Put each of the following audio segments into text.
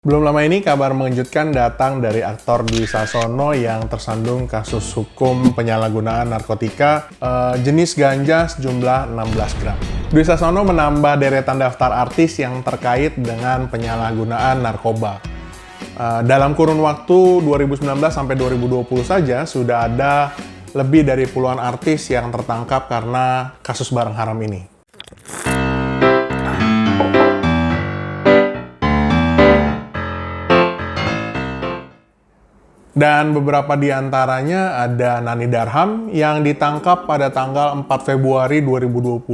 Belum lama ini kabar mengejutkan datang dari aktor Dwi Sasono yang tersandung kasus hukum penyalahgunaan narkotika jenis ganja sejumlah 16 gram. Dwi Sasono menambah deretan daftar artis yang terkait dengan penyalahgunaan narkoba. Dalam kurun waktu 2019 sampai 2020 saja sudah ada lebih dari puluhan artis yang tertangkap karena kasus barang haram ini. Dan beberapa di antaranya ada Nani Darham yang ditangkap pada tanggal 4 Februari 2020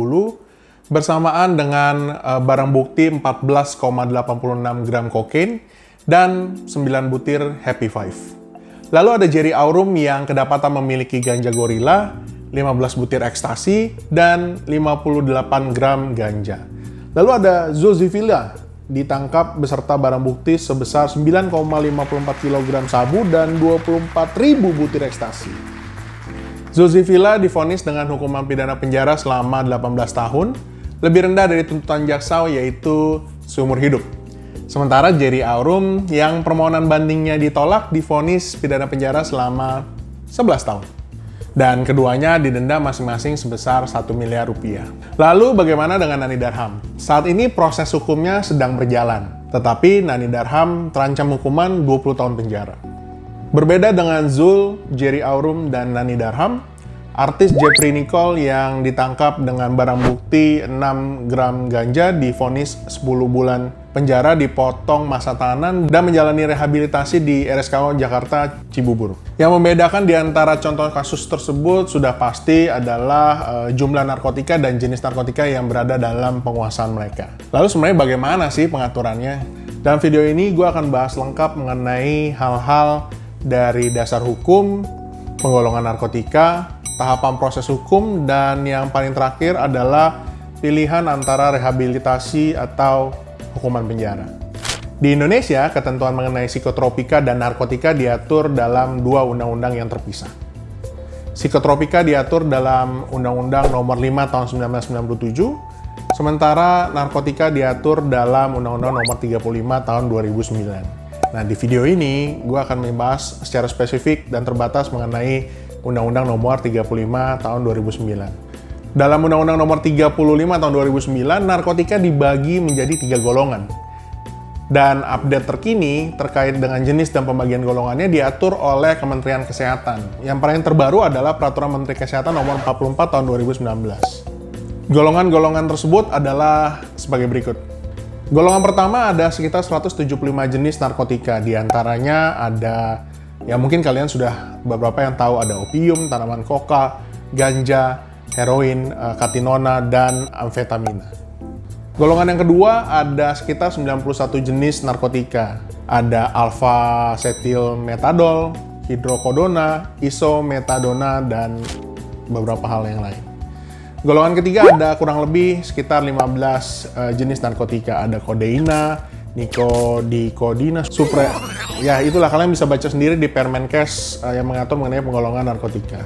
bersamaan dengan barang bukti 14,86 gram kokain dan 9 butir Happy Five. Lalu ada Jerry Aurum yang kedapatan memiliki ganja gorila, 15 butir ekstasi, dan 58 gram ganja. Lalu ada Zozivilla ditangkap beserta barang bukti sebesar 9,54 kg sabu dan 24.000 butir ekstasi. Zozivilla divonis dengan hukuman pidana penjara selama 18 tahun, lebih rendah dari tuntutan jaksa yaitu seumur hidup. Sementara Jerry Aurum yang permohonan bandingnya ditolak divonis pidana penjara selama 11 tahun. Dan keduanya didenda masing-masing sebesar 1 miliar rupiah. Lalu bagaimana dengan Nani Darham? Saat ini proses hukumnya sedang berjalan, tetapi Nani Darham terancam hukuman 20 tahun penjara. Berbeda dengan Zul, Jerry Aurum, dan Nani Darham, artis Jeffrey Nicole yang ditangkap dengan barang bukti 6 gram ganja divonis 10 bulan penjara, dipotong masa tahanan, dan menjalani rehabilitasi di RSKO Jakarta Cibubur. Yang membedakan di antara contoh kasus tersebut sudah pasti adalah jumlah narkotika dan jenis narkotika yang berada dalam penguasaan mereka. Lalu sebenarnya bagaimana sih pengaturannya? Dalam video ini gue akan bahas lengkap mengenai hal-hal dari dasar hukum, penggolongan narkotika, tahapan proses hukum, dan yang paling terakhir adalah pilihan antara rehabilitasi atau hukuman penjara. Di Indonesia, ketentuan mengenai psikotropika dan narkotika diatur dalam dua undang-undang yang terpisah. Psikotropika diatur dalam Undang-Undang Nomor 5 Tahun 1997, sementara narkotika diatur dalam Undang-Undang Nomor 35 Tahun 2009. Nah, di video ini, gue akan membahas secara spesifik dan terbatas mengenai Undang-Undang Nomor 35 Tahun 2009. Dalam Undang-Undang Nomor 35 Tahun 2009, narkotika dibagi menjadi 3 golongan. Dan update terkini terkait dengan jenis dan pembagian golongannya diatur oleh Kementerian Kesehatan. Yang paling terbaru adalah Peraturan Menteri Kesehatan Nomor 44 Tahun 2019. Golongan-golongan tersebut adalah sebagai berikut. Golongan pertama ada sekitar 175 jenis narkotika. Di antaranya ada, ya mungkin kalian sudah beberapa yang tahu, ada opium, tanaman koka, ganja, heroin, katinona, dan amfetamina. Golongan yang kedua ada sekitar 91 jenis narkotika. Ada alfa-setilmetadol, hidrokodona, isometadona, dan beberapa hal yang lain. Golongan ketiga ada kurang lebih sekitar 15 jenis narkotika. Ada kodeina, nikodina, ya itulah, kalian bisa baca sendiri di Permenkes yang mengatur mengenai penggolongan narkotika.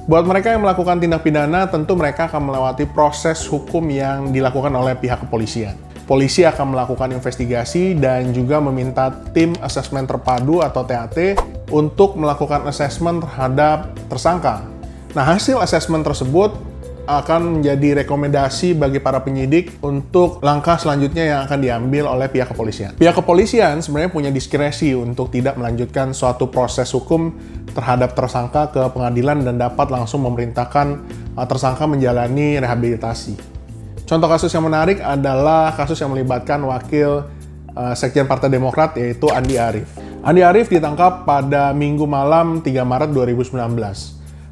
Buat mereka yang melakukan tindak pidana, tentu mereka akan melewati proses hukum yang dilakukan oleh pihak kepolisian. Polisi akan melakukan investigasi dan juga meminta tim asesmen terpadu atau TAT untuk melakukan asesmen terhadap tersangka. Nah, hasil asesmen tersebut akan menjadi rekomendasi bagi para penyidik untuk langkah selanjutnya yang akan diambil oleh pihak kepolisian. Pihak kepolisian sebenarnya punya diskresi untuk tidak melanjutkan suatu proses hukum terhadap tersangka ke pengadilan dan dapat langsung memerintahkan tersangka menjalani rehabilitasi. Contoh kasus yang menarik adalah kasus yang melibatkan wakil Sekjen Partai Demokrat yaitu Andi Arief. Andi Arief ditangkap pada Minggu malam 3 Maret 2019.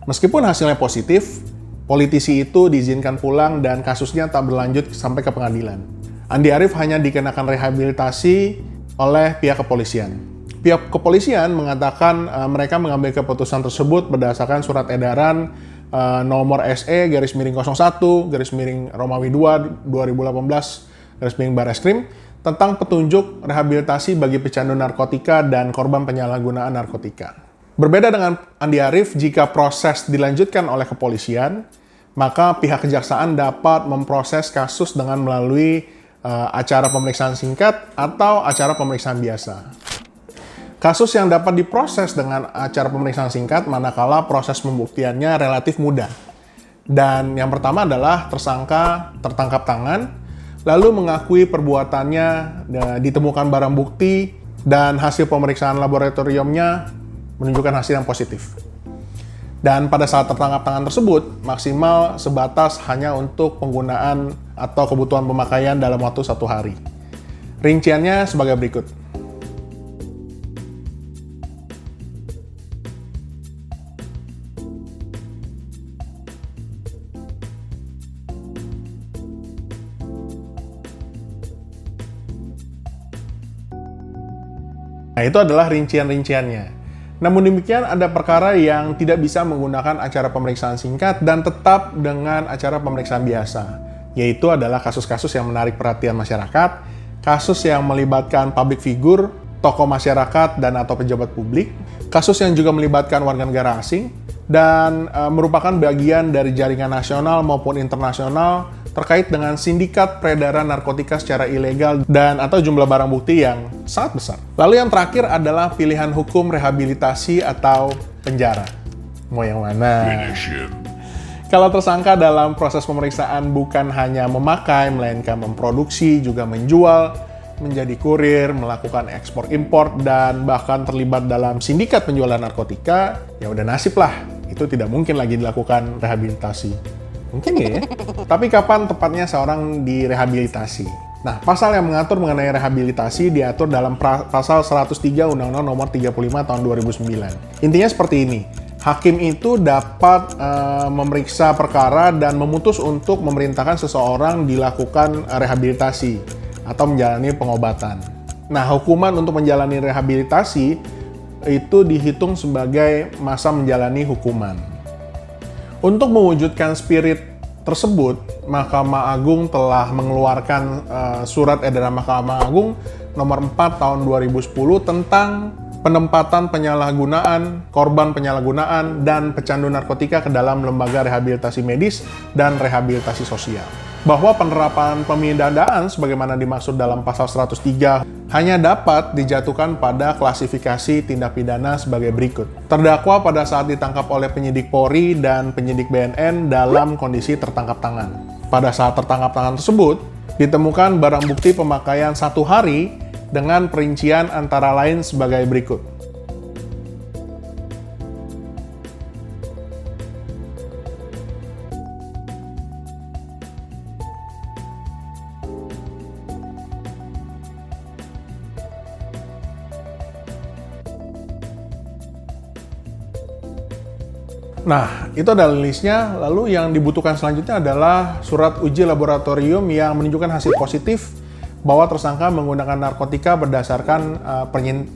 Meskipun hasilnya positif, politisi itu diizinkan pulang dan kasusnya tak berlanjut sampai ke pengadilan. Andi Arief hanya dikenakan rehabilitasi oleh pihak kepolisian. Pihak kepolisian mengatakan mereka mengambil keputusan tersebut berdasarkan surat edaran nomor SE/01/Romawi 2 2018 Bareskrim tentang petunjuk rehabilitasi bagi pecandu narkotika dan korban penyalahgunaan narkotika. Berbeda dengan Andi Arief, jika proses dilanjutkan oleh kepolisian, maka pihak kejaksaan dapat memproses kasus dengan melalui acara pemeriksaan singkat atau acara pemeriksaan biasa. Kasus yang dapat diproses dengan acara pemeriksaan singkat manakala proses pembuktiannya relatif mudah. Dan yang pertama adalah tersangka tertangkap tangan, lalu mengakui perbuatannya, ditemukan barang bukti, dan hasil pemeriksaan laboratoriumnya menunjukkan hasil yang positif. Dan pada saat tertangkap tangan tersebut, maksimal sebatas hanya untuk penggunaan atau kebutuhan pemakaian dalam waktu 1 hari. Rinciannya sebagai berikut. Nah, itu adalah rincian-rinciannya. Namun demikian, ada perkara yang tidak bisa menggunakan acara pemeriksaan singkat dan tetap dengan acara pemeriksaan biasa, yaitu adalah kasus-kasus yang menarik perhatian masyarakat, kasus yang melibatkan public figure, tokoh masyarakat dan atau pejabat publik, kasus yang juga melibatkan warga negara asing, dan merupakan bagian dari jaringan nasional maupun internasional terkait dengan sindikat peredaran narkotika secara ilegal dan atau jumlah barang bukti yang sangat besar. Lalu yang terakhir adalah pilihan hukum rehabilitasi atau penjara. Mau yang mana? Kalau tersangka dalam proses pemeriksaan bukan hanya memakai, melainkan memproduksi, juga menjual, menjadi kurir, melakukan ekspor impor, dan bahkan terlibat dalam sindikat penjualan narkotika, ya udah nasib lah. Itu tidak mungkin lagi dilakukan rehabilitasi. Mungkin ya. Tapi kapan tepatnya seorang direhabilitasi? Nah, pasal yang mengatur mengenai rehabilitasi diatur dalam pasal 103 Undang-Undang Nomor 35 Tahun 2009. Intinya seperti ini. Hakim itu dapat memeriksa perkara dan memutus untuk memerintahkan seseorang dilakukan rehabilitasi atau menjalani pengobatan. Nah, hukuman untuk menjalani rehabilitasi itu dihitung sebagai masa menjalani hukuman. Untuk mewujudkan spirit tersebut, Mahkamah Agung telah mengeluarkan surat edaran Mahkamah Agung nomor 4 tahun 2010 tentang penempatan penyalahgunaan, korban penyalahgunaan, dan pecandu narkotika ke dalam lembaga rehabilitasi medis dan rehabilitasi sosial. Bahwa penerapan pemidadaan sebagaimana dimaksud dalam pasal 103 hanya dapat dijatuhkan pada klasifikasi tindak pidana sebagai berikut. Terdakwa pada saat ditangkap oleh penyidik Polri dan penyidik BNN dalam kondisi tertangkap tangan. Pada saat tertangkap tangan tersebut, ditemukan barang bukti pemakaian 1 hari dengan perincian antara lain sebagai berikut. Nah, itu adalah listnya. Lalu yang dibutuhkan selanjutnya adalah surat uji laboratorium yang menunjukkan hasil positif bahwa tersangka menggunakan narkotika berdasarkan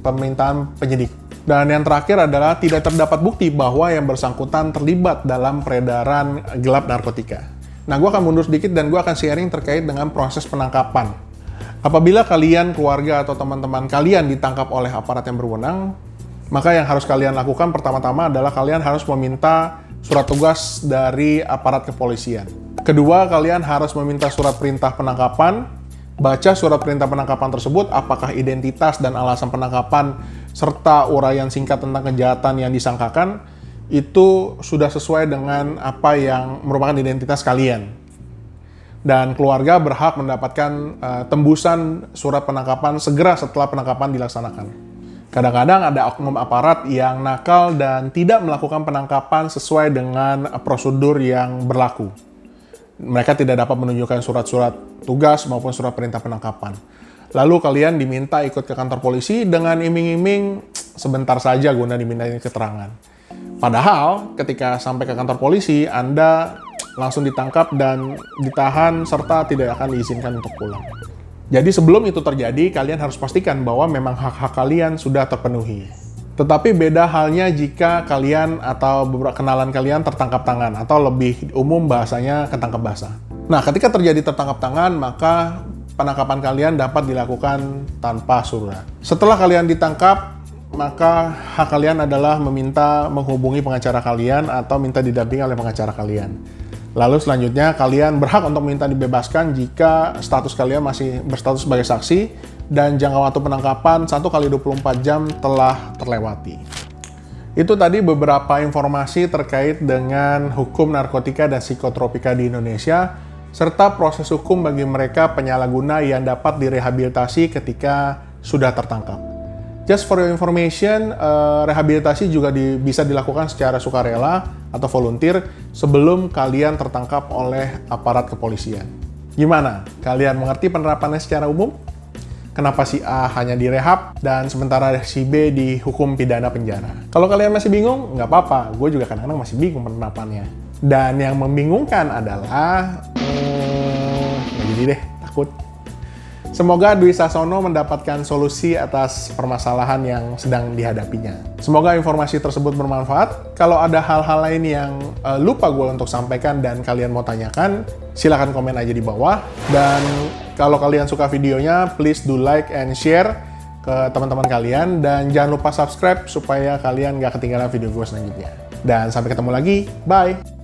permintaan penyidik. Dan yang terakhir adalah tidak terdapat bukti bahwa yang bersangkutan terlibat dalam peredaran gelap narkotika. Nah, gue akan mundur sedikit dan gue akan sharing terkait dengan proses penangkapan. Apabila kalian, keluarga, atau teman-teman kalian ditangkap oleh aparat yang berwenang, maka yang harus kalian lakukan pertama-tama adalah kalian harus meminta surat tugas dari aparat kepolisian. Kedua, kalian harus meminta surat perintah penangkapan, baca surat perintah penangkapan tersebut, apakah identitas dan alasan penangkapan, serta uraian singkat tentang kejahatan yang disangkakan, itu sudah sesuai dengan apa yang merupakan identitas kalian. Dan keluarga berhak mendapatkan tembusan surat penangkapan segera setelah penangkapan dilaksanakan. Kadang-kadang ada oknum aparat yang nakal dan tidak melakukan penangkapan sesuai dengan prosedur yang berlaku. Mereka tidak dapat menunjukkan surat-surat tugas maupun surat perintah penangkapan. Lalu kalian diminta ikut ke kantor polisi dengan iming-iming sebentar saja guna dimintai keterangan. Padahal ketika sampai ke kantor polisi, Anda langsung ditangkap dan ditahan serta tidak akan diizinkan untuk pulang. Jadi sebelum itu terjadi, kalian harus pastikan bahwa memang hak-hak kalian sudah terpenuhi. Tetapi beda halnya jika kalian atau beberapa kenalan kalian tertangkap tangan, atau lebih umum bahasanya ketangkep basah. Nah, ketika terjadi tertangkap tangan, maka penangkapan kalian dapat dilakukan tanpa surat. Setelah kalian ditangkap, maka hak kalian adalah meminta menghubungi pengacara kalian atau minta didampingi oleh pengacara kalian. Lalu selanjutnya kalian berhak untuk minta dibebaskan jika status kalian masih berstatus sebagai saksi dan jangka waktu penangkapan 1 kali 24 jam telah terlewati. Itu tadi beberapa informasi terkait dengan hukum narkotika dan psikotropika di Indonesia, serta proses hukum bagi mereka penyalahguna yang dapat direhabilitasi ketika sudah tertangkap. Just for your information, rehabilitasi juga bisa dilakukan secara sukarela atau volunteer sebelum kalian tertangkap oleh aparat kepolisian. Gimana? Kalian mengerti penerapannya secara umum? Kenapa si A hanya direhab dan sementara si B dihukum pidana penjara? Kalau kalian masih bingung, nggak apa-apa. Gue juga kadang-kadang masih bingung penerapannya. Dan yang membingungkan adalah, nggak jadi deh, takut. Semoga Dwi Sasono mendapatkan solusi atas permasalahan yang sedang dihadapinya. Semoga informasi tersebut bermanfaat. Kalau ada hal-hal lain yang lupa gue untuk sampaikan dan kalian mau tanyakan, silahkan komen aja di bawah. Dan kalau kalian suka videonya, please do like and share ke teman-teman kalian. Dan jangan lupa subscribe supaya kalian nggak ketinggalan video gue selanjutnya. Dan sampai ketemu lagi, bye!